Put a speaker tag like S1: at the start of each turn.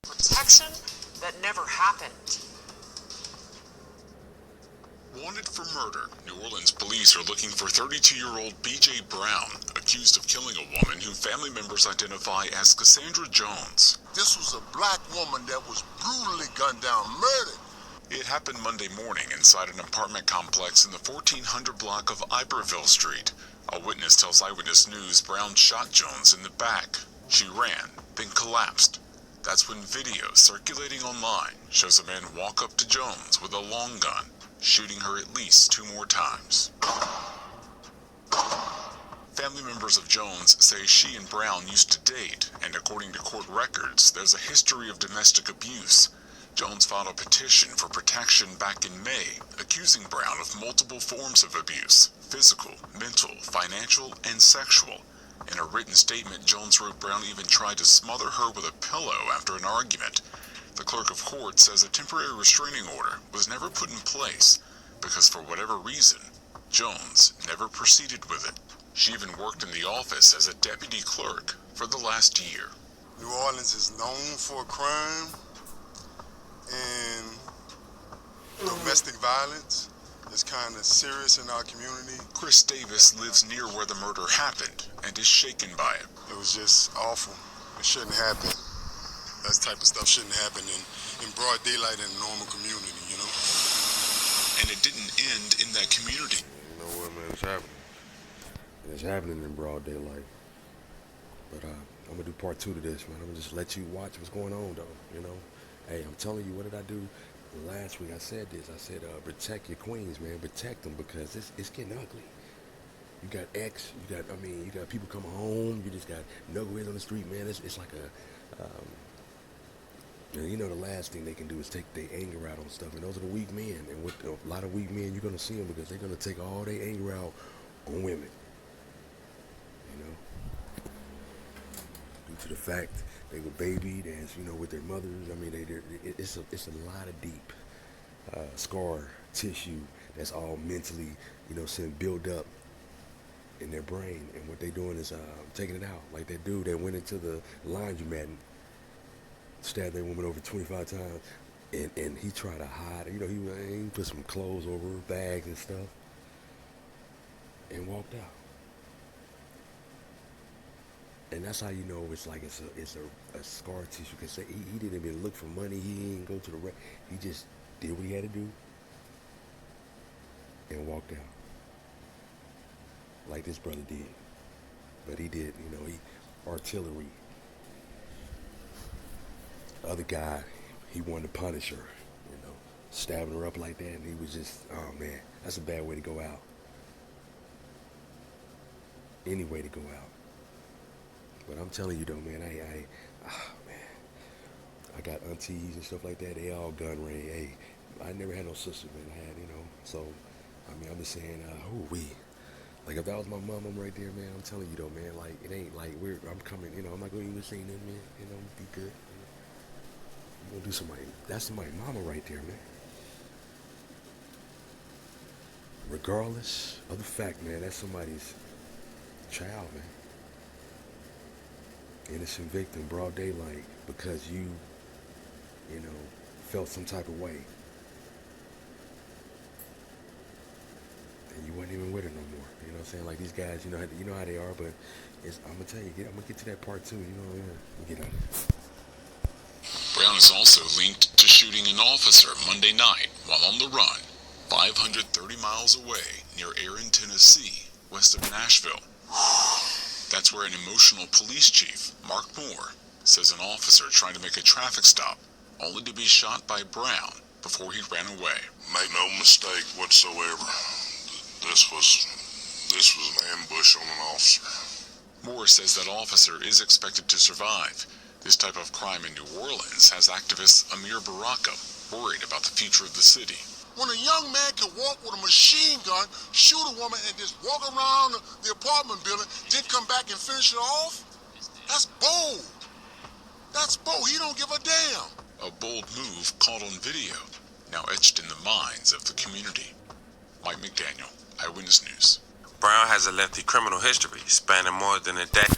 S1: Protection that never happened.
S2: Wanted for murder, New Orleans police are looking for 32-year-old B.J. Brown, accused of killing a woman who family members identify as Cassandra Jones.
S3: This was a black woman that was brutally gunned down, murdered.
S2: It happened Monday morning inside an apartment complex in the 1400 block of Iberville Street. A witness tells Eyewitness News Brown shot Jones in the back. She ran, then collapsed. That's when video circulating online shows a man walk up to Jones with a long gun, shooting her at least 2 more times. Family members of Jones say she and Brown used to date, and according to court records, there's a history of domestic abuse. Jones filed a petition for protection back in May, accusing Brown of multiple forms of abuse: physical, mental, financial, and sexual. In a written statement, Jones wrote Brown even tried to smother her with a pillow after an argument. The clerk of court says a temporary restraining order was never put in place because, for whatever reason, Jones never proceeded with it. She even worked in the office as a deputy clerk for the last year.
S3: New Orleans is known for crime and domestic violence. It's kind of serious in our community.
S2: Chris Davis lives near where the murder happened and is shaken by it.
S3: It was just awful. It shouldn't happen. That type of stuff shouldn't happen in broad daylight in a normal community, you know?
S2: And it didn't end in that community.
S4: You know what, man, it's happening. It's happening in broad daylight. But I'm going to do part 2 to this, man. I'm going to just let you watch what's going on, though, you know? Hey, I'm telling you, what did I do? Last week I said this. I said, protect your queens, man. Protect them because it's getting ugly. You got you got people coming home. You just got knuckleheads on the street, man. It's like you know, the last thing they can do is take their anger out on stuff. And those are the weak men. And with a lot of weak men, you're going to see them because they're going to take all their anger out on women. You know? Due to the fact they were babied, as you know, with their mothers. I mean, it's a lot of deep scar tissue that's all mentally, you know, built up in their brain. And what they're doing is taking it out. Like that dude that went into the laundromat and stabbed that woman over 25 times, and he tried to hide. You know, he put some clothes over her, bags and stuff, and walked out. And that's how you know it's a scar tissue, because he didn't even look for money. He didn't go to the he just did what he had to do and walked out, like this brother did. But he did, you know, he artillery. The other guy, he wanted to punish her, you know, stabbing her up like that, and he was just, oh man, that's a bad way to go out. Any way to go out. But I'm telling you though, man, I got aunties and stuff like that. They all gun range. Hey, I never had no sister, man. I had, you know. So, I mean, I'm just saying, like if that was my mom, I'm right there, man. I'm telling you though, man. Like it ain't like I'm coming, you know. I'm not gonna even say nothing, man. You know, be good. I'm gonna do somebody. That's somebody's mama right there, man. Regardless of the fact, man, that's somebody's child, man. Innocent victim, broad daylight, because you know, felt some type of way. And you wasn't even with her no more. You know what I'm saying? Like these guys, you know how they are, but I'm going to tell you, I'm going to get to that part too, you know, we'll get out of it.
S2: Brown is also linked to shooting an officer Monday night while on the run, 530 miles away near Erin, Tennessee, west of Nashville. That's where an emotional police chief, Mark Moore, says an officer tried to make a traffic stop only to be shot by Brown before he ran away.
S5: Make no mistake whatsoever. This was an ambush on an officer.
S2: Moore says that officer is expected to survive. This type of crime in New Orleans has activist Amir Baraka worried about the future of the city.
S3: When a young man can walk with a machine gun, shoot a woman, and just walk around the apartment building, then come back and finish it off, that's bold. That's bold. He don't give a damn.
S2: A bold move caught on video, now etched in the minds of the community. Mike McDaniel, Eyewitness News.
S6: Brown has a lengthy criminal history spanning more than a decade.